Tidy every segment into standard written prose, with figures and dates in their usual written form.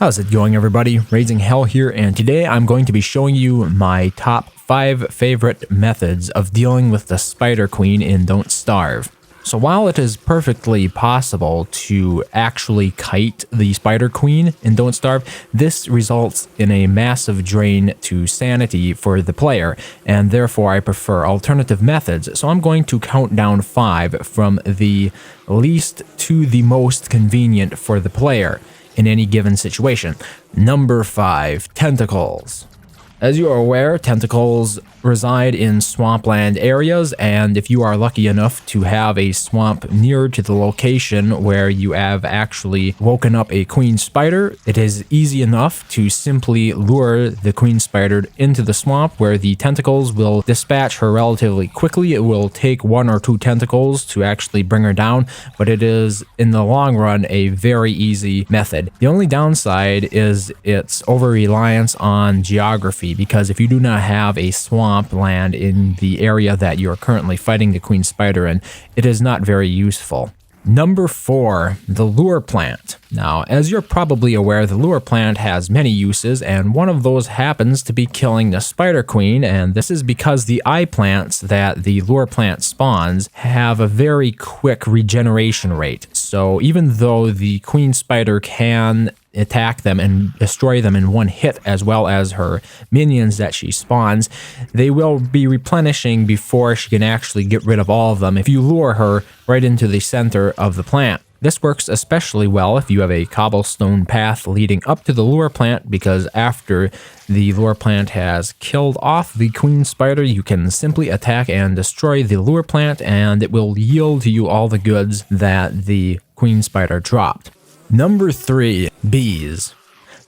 How's it going, everybody? Raising Hell here, and today I'm going to be showing you my top 5 favorite methods of dealing with the Spider Queen in Don't Starve. So while it is perfectly possible to actually kite the Spider Queen in Don't Starve, this results in a massive drain to sanity for the player, and therefore I prefer alternative methods. So I'm going to count down 5 from the least to the most convenient for the player in any given situation. Number 5, tentacles. As you are aware, tentacles reside in swampland areas, and if you are lucky enough to have a swamp near to the location where you have actually woken up a queen spider, it is easy enough to simply lure the queen spider into the swamp where the tentacles will dispatch her relatively quickly. It will take 1 or 2 tentacles to actually bring her down, but it is in the long run a very easy method. The only downside is its over-reliance on geography, because if you do not have a swamp land in the area that you are currently fighting the queen spider in, it is not very useful. Number 4, the lure plant. Now, as you're probably aware, the lure plant has many uses, and one of those happens to be killing the spider queen, and this is because the eye plants that the lure plant spawns have a very quick regeneration rate. So even though the queen spider can attack them and destroy them in one hit, as well as her minions that she spawns, they will be replenishing before she can actually get rid of all of them if you lure her right into the center of the plant. This works especially well if you have a cobblestone path leading up to the lure plant, because after the lure plant has killed off the queen spider, you can simply attack and destroy the lure plant, and it will yield to you all the goods that the queen spider dropped. Number 3, bees.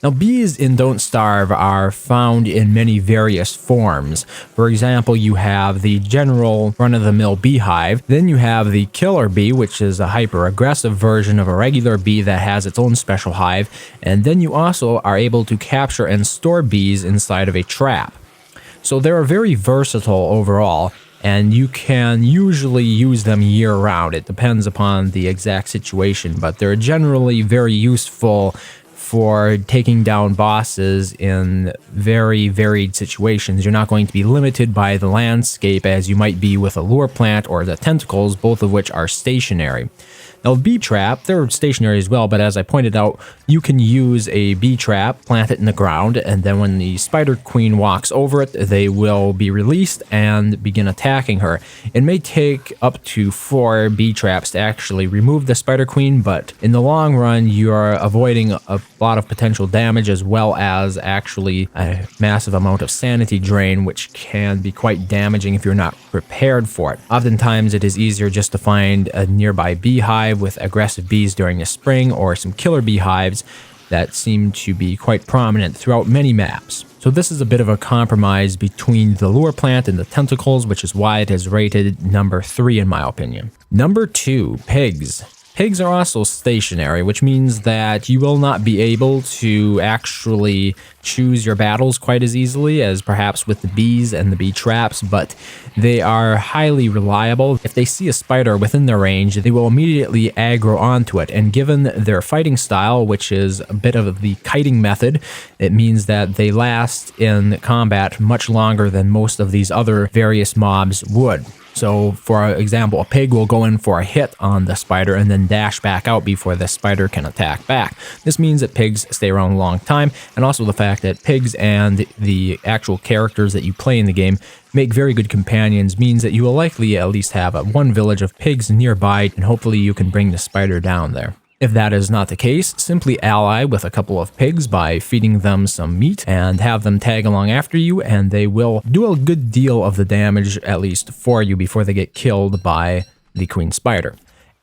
Now, bees in Don't Starve are found in many various forms. For example, you have the general run-of-the-mill beehive, then you have the killer bee, which is a hyper-aggressive version of a regular bee that has its own special hive, and then you also are able to capture and store bees inside of a trap. So they're very versatile overall, and you can usually use them year-round. It depends upon the exact situation, but they're generally very useful for taking down bosses in very varied situations. You're not going to be limited by the landscape as you might be with a lure plant or the tentacles, both of which are stationary. Now, bee trap, they're stationary as well, but as I pointed out, you can use a bee trap, plant it in the ground, and then when the spider queen walks over it, they will be released and begin attacking her. It may take up to 4 bee traps to actually remove the spider queen, but in the long run, you are avoiding a lot of potential damage, as well as actually a massive amount of sanity drain, which can be quite damaging if you're not prepared for it. Oftentimes, it is easier just to find a nearby beehive with aggressive bees during the spring, or some killer beehives that seem to be quite prominent throughout many maps. So this is a bit of a compromise between the lure plant and the tentacles, which is why it is rated number 3 in my opinion. Number 2, pigs. Pigs are also stationary, which means that you will not be able to actually choose your battles quite as easily as perhaps with the bees and the bee traps, but they are highly reliable. If they see a spider within their range, they will immediately aggro onto it, and given their fighting style, which is a bit of the kiting method, it means that they last in combat much longer than most of these other various mobs would. So, for example, a pig will go in for a hit on the spider and then dash back out before the spider can attack back. This means that pigs stay around a long time, and also the fact that pigs and the actual characters that you play in the game make very good companions means that you will likely at least have one village of pigs nearby, and hopefully you can bring the spider down there. If that is not the case, simply ally with a couple of pigs by feeding them some meat and have them tag along after you, and they will do a good deal of the damage, at least for you, before they get killed by the queen spider.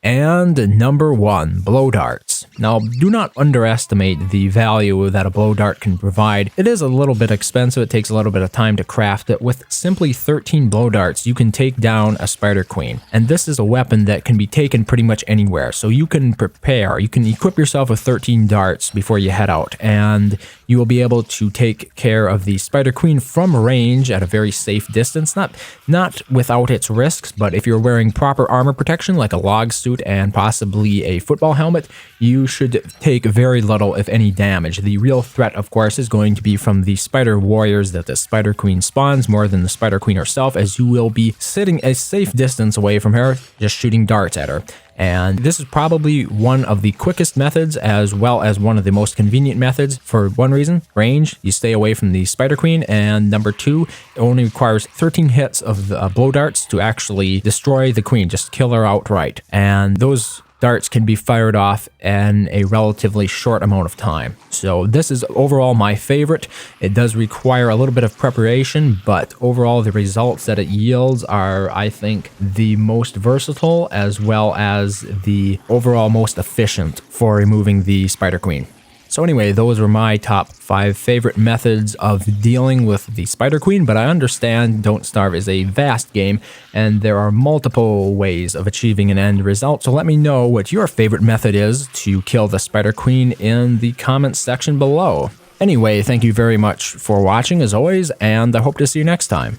And number 1, blow darts. Now, do not underestimate the value that a blow dart can provide. It is a little bit expensive. It takes a little bit of time to craft it. With simply 13 blow darts, you can take down a spider queen. And this is a weapon that can be taken pretty much anywhere. So you can prepare, you can equip yourself with 13 darts before you head out, and you will be able to take care of the spider queen from range at a very safe distance. Not without its risks, but if you're wearing proper armor protection like a log suit and possibly a football helmet, you you should take very little, if any, damage. The real threat, of course, is going to be from the spider warriors that the spider queen spawns more than the spider queen herself, as you will be sitting a safe distance away from her, just shooting darts at her. And this is probably one of the quickest methods, as well as one of the most convenient methods. For one reason, range, you stay away from the spider queen, and number two, it only requires 13 hits of the blow darts to actually destroy the queen, just kill her outright. And those darts can be fired off in a relatively short amount of time. So this is overall my favorite. It does require a little bit of preparation, but overall the results that it yields are, I think, the most versatile, as well as the overall most efficient for removing the spider queen. So anyway, those were my top 5 favorite methods of dealing with the Spider Queen, but I understand Don't Starve is a vast game, and there are multiple ways of achieving an end result, so let me know what your favorite method is to kill the Spider Queen in the comments section below. Anyway, thank you very much for watching as always, and I hope to see you next time.